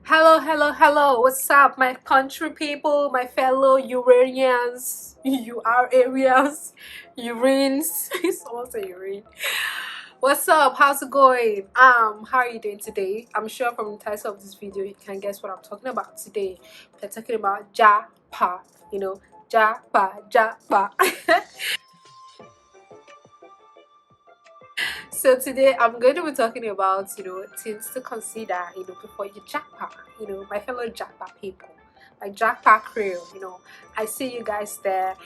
Hello, hello, hello. What's up, my country people, my fellow Uranians, Urarians, Urines. Someone say Urine. What's up? How's it going? How are you doing today? I'm sure from the title of this video you can guess what I'm talking about today. We're talking about Japa, Japa, Japa. So today I'm going to be talking about things to consider before you jackpot. My fellow jackpot people, like jackpot crew. I see you guys there.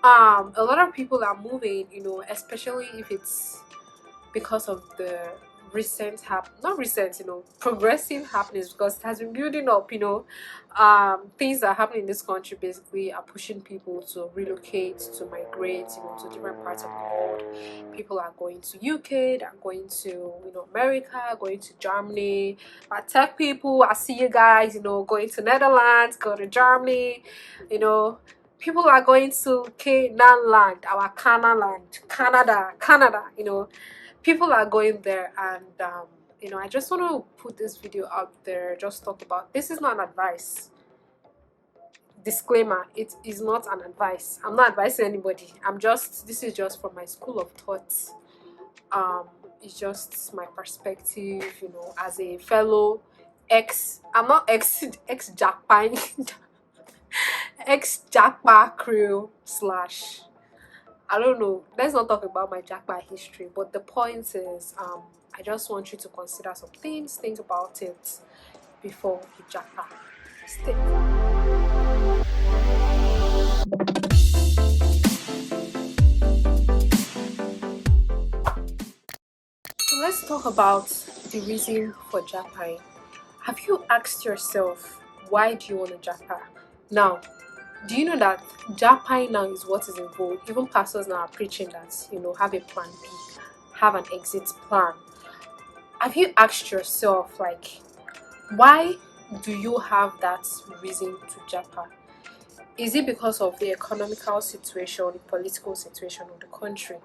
A lot of people are moving. Especially if it's because of the not recent, progressive happenings, because it has been building up. Things that are happening in this country basically are pushing people to relocate, to migrate, to different parts of the world. People are going to UK, they're going to America, going to Germany. Our tech people, I see you guys, going to Netherlands, go to Germany, you know. People are going to Canaan land, our Canaan land, Canada. People are going there, and I just want to put this video out there, just talk about, this is not an advice. Disclaimer, it is not an advice. I'm not advising anybody. This is just from my school of thoughts. It's just my perspective, as a fellow I'm not ex Japan ex Jackpot crew slash, I don't know. Let's not talk about my jackpot history, but the point is, I just want you to consider some things, think about it before you jackpot. Stay. So let's talk about the reason for jackpot. Have you asked yourself, why do you want to jackpot? Now, do you know that jackpot now is what is involved? Even pastors now are preaching that, have a plan B, have an exit plan. Have you asked yourself, like, why do you have that reason to japa? Is it because of the economical situation, the political situation of the country?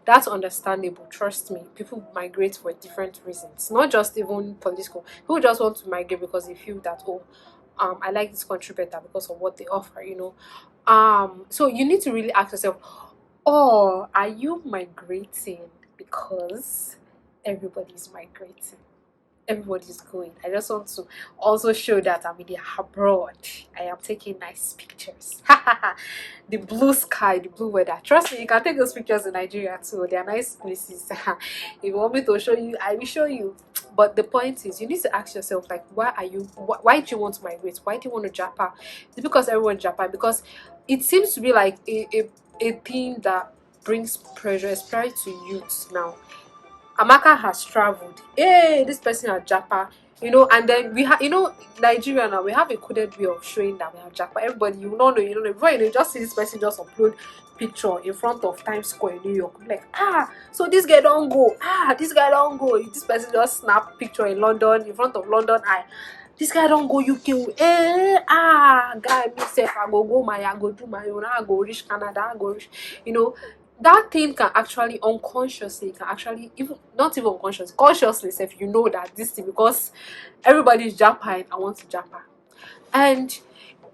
That's understandable, trust me. People migrate for different reasons, not just even political. People just want to migrate because they feel that, oh, I like this country better because of what they offer. So you need to really ask yourself, or are you migrating because everybody's migrating? Everybody's going. I just want to also show that I'm in the abroad. I am taking nice pictures. The blue sky, the blue weather. Trust me, you can take those pictures in Nigeria too. They are nice places. If you want me to show you, I will show you. But the point is, you need to ask yourself, like, why do you want to migrate? Why do you want to Japan? Is it because everyone Japan? Because it seems to be like a thing that brings pressure, especially to youths now. Amaka has traveled. Hey, this person has Japa. And then we have, Nigeria now, we have a coded way of showing that we have Japa. Everybody, you don't know. Before you just see this person just upload picture in front of Times Square in New York. Like, so this guy don't go. This guy don't go. This person just snap picture in London, in front of London Eye. This guy don't go UK. Guy, myself, I go do my own. I go reach Canada. I go reach, that thing can actually unconsciously, can actually, even not even unconscious, consciously, if you know that this thing, because everybody is Japan, I want to Japan. And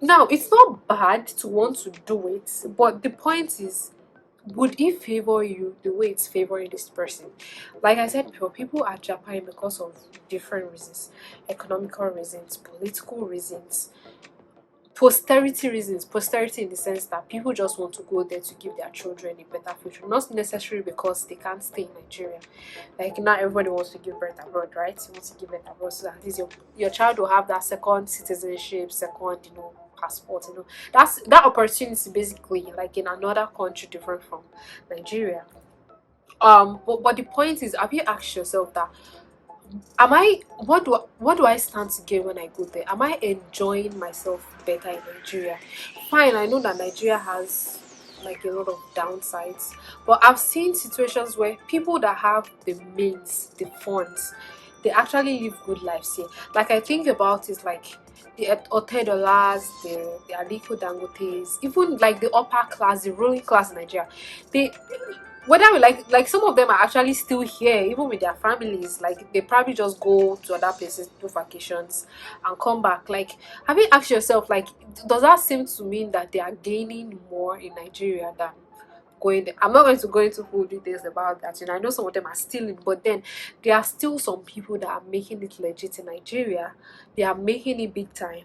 now it's not bad to want to do it, but the point is, would it favor you the way it's favoring this person? Like I said before, people are Japan because of different reasons: economical reasons, political reasons, posterity in the sense that people just want to go there to give their children a better future, not necessarily because they can't stay in Nigeria. Like, not everybody wants to give birth abroad, right? You want to give birth abroad so that at least your child will have that second citizenship, second passport. That opportunity basically, like in another country different from Nigeria. But the point is, have you asked yourself that, am I what do I stand to gain when I go there? Am I enjoying myself better in Nigeria? Fine, I know that Nigeria has like a lot of downsides, but I've seen situations where people that have the means, the funds, they actually live good lives here. Like, I think about it, like the Otedolas, the Aliko Dangotes, even like the upper class, the ruling class in Nigeria. They whether we like some of them are actually still here even with their families, like they probably just go to other places, do vacations and come back. Like, have you asked yourself, like, does that seem to mean that they are gaining more in Nigeria than going there? I'm not going to go into full details about that. I know some of them are stealing, but then there are still some people that are making it legit in Nigeria. They are making it big time,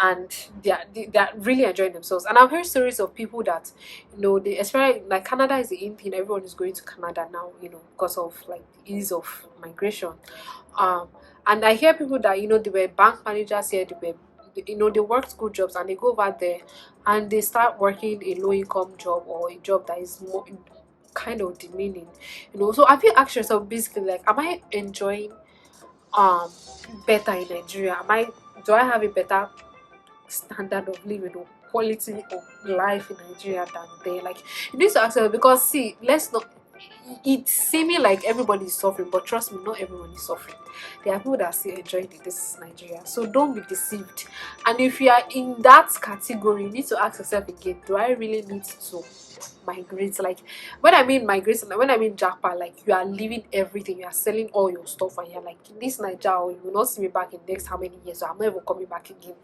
and they are really enjoying themselves. And I've heard stories of people that, they, especially like Canada is the in thing. Everyone is going to Canada now, because of like the ease of migration. Um, and I hear people that, they were bank managers here, they worked good jobs, and they go over there and they start working a low income job or a job that is more kind of demeaning. So have you asked yourself basically, like, am I enjoying um better in Nigeria? Do I have a better standard of living or quality of life in Nigeria than there? Like, you need to ask yourself, because see, let's not, it's seeming like everybody is suffering, but trust me, not everyone is suffering. There are people that are still enjoying it. This is Nigeria, so don't be deceived. And if you are in that category, you need to ask yourself again, do I really need to migrate? Like, when I mean migrate, like when I mean japa, like you are leaving everything, you are selling all your stuff, and you're like, this Nigeria, you will not see me back in next how many years, so I'm not even coming back again.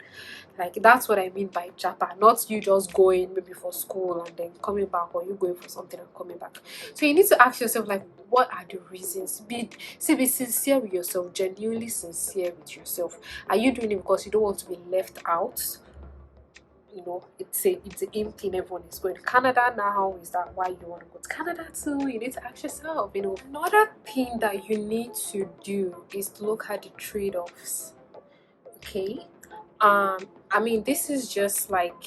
Like, that's what I mean by japa, not you just going maybe for school and then coming back, or you going for something and coming back. So you need to ask yourself, like, what are the reasons? Be sincere with yourself, genuinely sincere with yourself. Are you doing it because you don't want to be left out? It's a in thing. Everyone is going to Canada now. Is that why you want to go to Canada too? You need to ask yourself. Another thing that you need to do is to look at the trade-offs. Okay. I mean, this is just like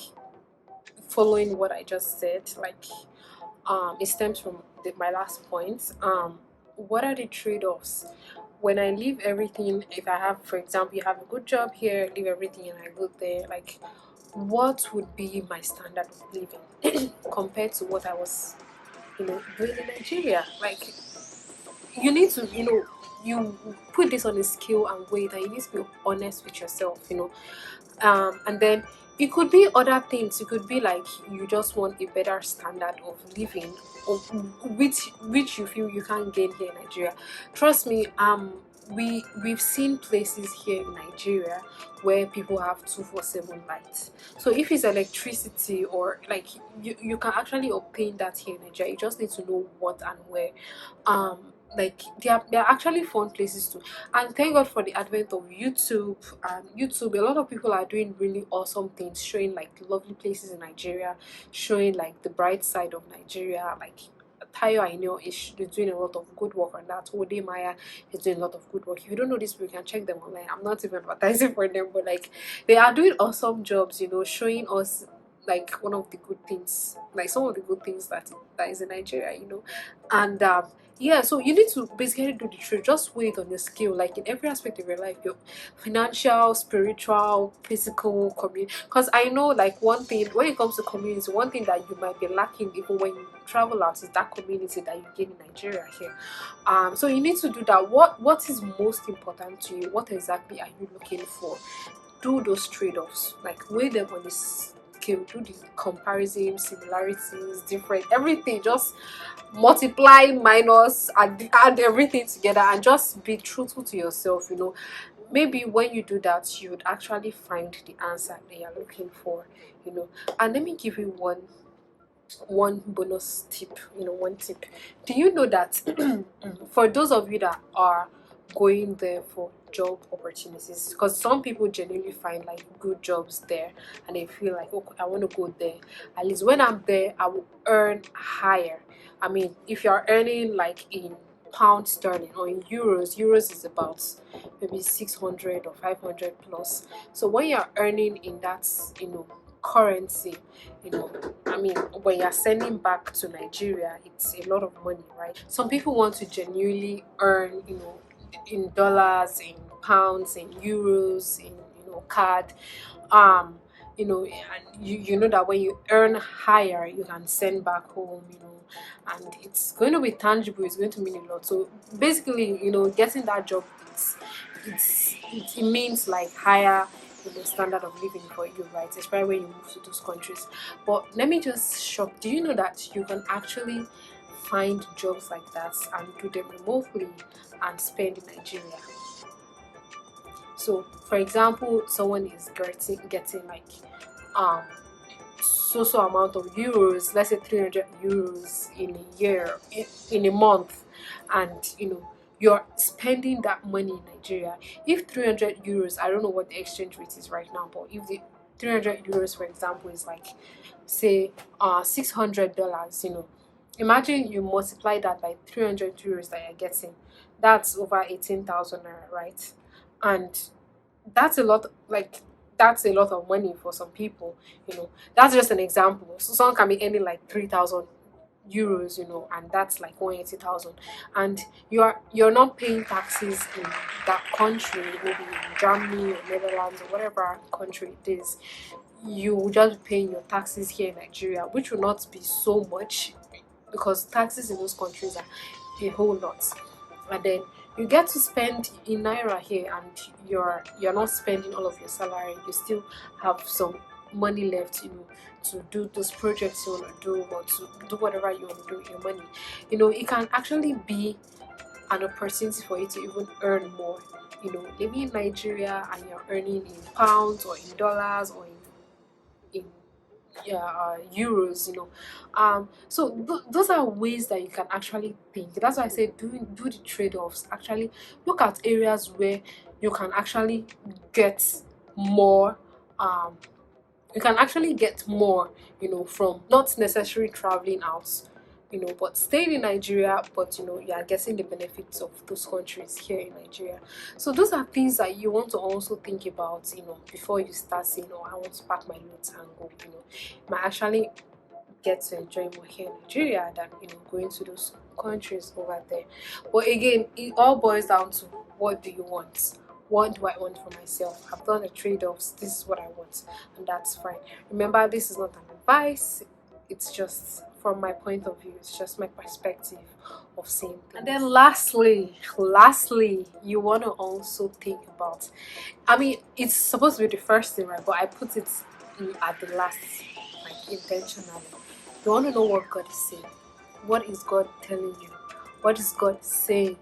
following what I just said. Like, it stems from my last point. What are the trade-offs when I leave everything? If I have, for example, you have a good job here, leave everything and I go there, like, what would be my standard of living compared to what I was, doing in Nigeria? Like, you need to, you put this on a scale and weigh that. You need to be honest with yourself, and then it could be other things. It could be like you just want a better standard of living, or which you feel you can't gain here in Nigeria. Trust me, we've seen places here in Nigeria where people have 247 lights. So if it's electricity, or like, you can actually obtain that here in Nigeria. You just need to know what and where. Like, they are actually fun places too. And thank God for the advent of YouTube. A lot of people are doing really awesome things, showing like lovely places in Nigeria, showing like the bright side of Nigeria. Like, Tayo, I know, is doing a lot of good work on that. Ode Maya is doing a lot of good work. If you don't know this, we can check them online. I'm not even advertising for them, but like, they are doing awesome jobs, showing us like one of the good things, like some of the good things that is in Nigeria, and yeah. So you need to basically do the trade. Just weigh it on your scale, like in every aspect of your life, your financial, spiritual, physical, community. Because I know, like, one thing when it comes to community, one thing that you might be lacking even when you travel out is that community that you gain in Nigeria here. So you need to do that. What is most important to you? What exactly are you looking for? Do those trade-offs, like weigh them on this scale, do the comparison, similarities, different, everything. Just multiply, minus, add everything together, and just be truthful to yourself. Maybe when you do that, you would actually find the answer that you're looking for. And let me give you one bonus tip. One tip. Do you know that for those of you that are going there for job opportunities, because some people genuinely find like good jobs there, and they feel like, oh, I want to go there. At least when I'm there, I will earn higher. I mean, if you're earning like in pound sterling or in euros is about maybe 600 or 500 plus. So when you're earning in that, currency, I mean, when you're sending back to Nigeria, it's a lot of money, right? Some people want to genuinely earn, in dollars, in pounds, in euros, in, card. Um, and you know that when you earn higher, you can send back home, and it's going to be tangible. It's going to mean a lot. So basically, getting that job, it means like higher, standard of living for you, right? Especially when you move to those countries. But let me just shock. Do you know that you can actually find jobs like that and do them remotely and spend in Nigeria. So, for example, someone is getting like um so amount of euros, let's say 300 euros in a year, in a month, and you're spending that money in Nigeria. If 300 euros, I don't know what the exchange rate is right now, but if the 300 euros, for example, is like, say, $600, imagine you multiply that by 300 euros that you're getting. That's over 18,000 naira, right? And that's a lot, like, that's a lot of money for some people. That's just an example. So someone can be earning like 3,000 euros, and that's like 180,000, and you're not paying taxes in that country, maybe in Germany or Netherlands or whatever country it is. You will just be paying your taxes here in Nigeria, which will not be so much, because taxes in those countries are a whole lot. And then you get to spend in naira here, and you're not spending all of your salary. You still have some money left, to do those projects you want to do, or to do whatever you want to do with your money. It can actually be an opportunity for you to even earn more. Living in Nigeria and you're earning in pounds or in dollars or in yeah, euros. So those are ways that you can actually think. That's why I say do the trade-offs. Actually look at areas where you can actually get more. You can actually get more, from not necessarily traveling out, but staying in Nigeria, but you are getting the benefits of those countries here in Nigeria. So those are things that you want to also think about, before you start saying, oh, I want to pack my notes and go. You might actually get to enjoy more here in Nigeria than going to those countries over there. But again, it all boils down to, what do you want? What do I want for myself? I've done the trade-offs. This is what I want, and that's fine. Remember, this is not an advice. It's just from my point of view. It's just my perspective of seeing things. And then lastly, you want to also think about. I mean, it's supposed to be the first thing, right? But I put it at the last, like, intentionally. You want to know what God is saying. What is God telling you? What is God saying?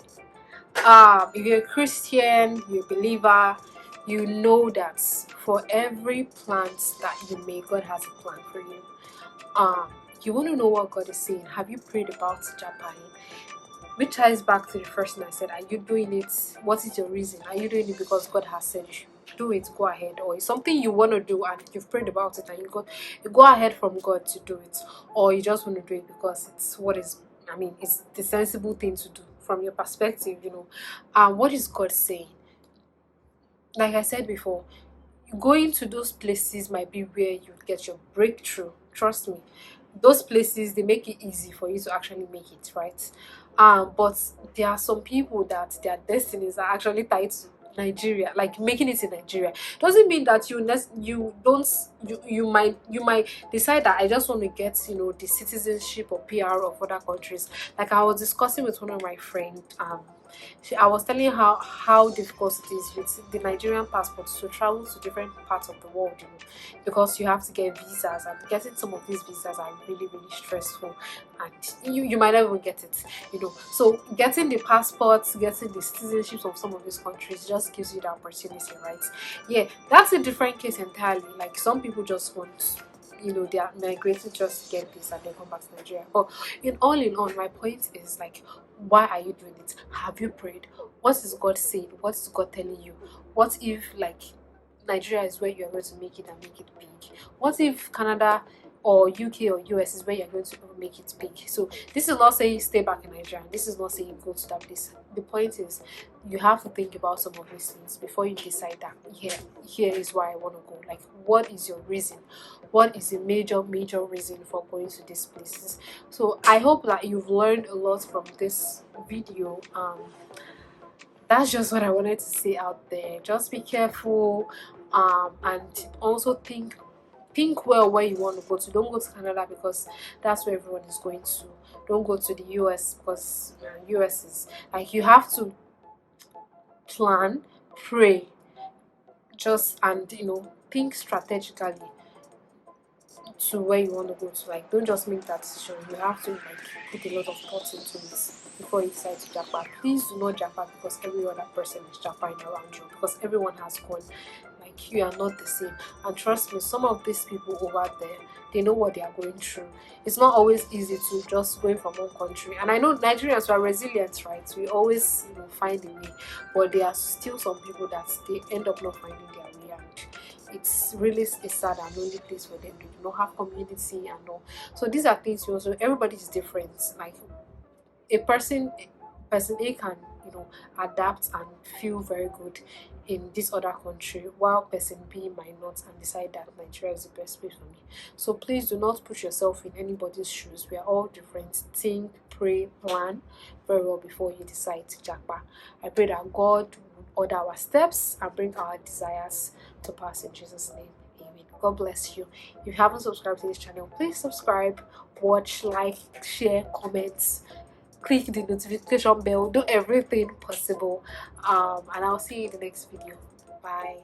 If you're a Christian, you're a believer, you know that for every plant that you make, God has a plan for you. You want to know what God is saying. Have you prayed about Japan? Which ties back to the first thing I said. Are you doing it? What is your reason? Are you doing it because God has said you should do it? Go ahead. Or it's something you want to do and you've prayed about it and you go ahead from God to do it. Or you just want to do it because it's the sensible thing to do from your perspective, what is God saying? Like I said before, going to those places might be where you get your breakthrough. Trust me, those places, they make it easy for you to actually make it, right? But there are some people that their destinies are actually tied to Nigeria, like making it in Nigeria. Doesn't mean that you don't you might decide that I just want to get the citizenship or PR of other countries. Like I was discussing with one of my friends. I was telling her how difficult it is with the Nigerian passport to travel to different parts of the world, because you have to get visas, and getting some of these visas are really, really stressful, and you might not even get it, So getting the passports, getting the citizenships of some of these countries just gives you the opportunity, right? Yeah, that's a different case entirely. Like some people just want, they are migrating just to get this and then come back to Nigeria. But in all, my point is like, why are you doing it? Have you prayed? What is God saying? What is God telling you? What if, like, Nigeria is where you're going to make it and make it big? What if Canada or UK or US is where you're going to make it big? So this is not saying stay back in Nigeria. This is not saying go to that place. The point is, you have to think about some of these things before you decide that here is where I want to go. Like, what is your reason? What is the major reason for going to these places? So I hope that you've learned a lot from this video. That's just what I wanted to say out there. Just be careful, and also think well where you want to go to. Don't go to Canada because that's where everyone is going to. Don't go to the US because US is like, you have to plan, pray, just, and think strategically. to where you want to go to. Like, don't just make that decision. You have to like put a lot of thought into it before you decide to japa. Please do not japa because every other person is japaing around you, because everyone has gone. Like, you are not the same. And trust me, some of these people over there, they know what they are going through. It's not always easy to just going from one country. And I know Nigerians are resilient, right? We always, find a way. But there are still some people that they end up not finding their way, and it's really a sad and lonely place for them. They do not have community and all. So these are things you also, everybody is different. Like, a person A can, adapt and feel very good in this other country, while person B might not, and decide that Nigeria is the best place for me. So please do not put yourself in anybody's shoes. We are all different. Think, pray, plan very well before you decide to japa. I pray that God would order our steps and bring our desires to pass in Jesus' name. Amen. God bless you. If you haven't subscribed to this channel, please subscribe, watch, like, share, comment, click the notification bell, do everything possible. And I'll see you in the next video. Bye.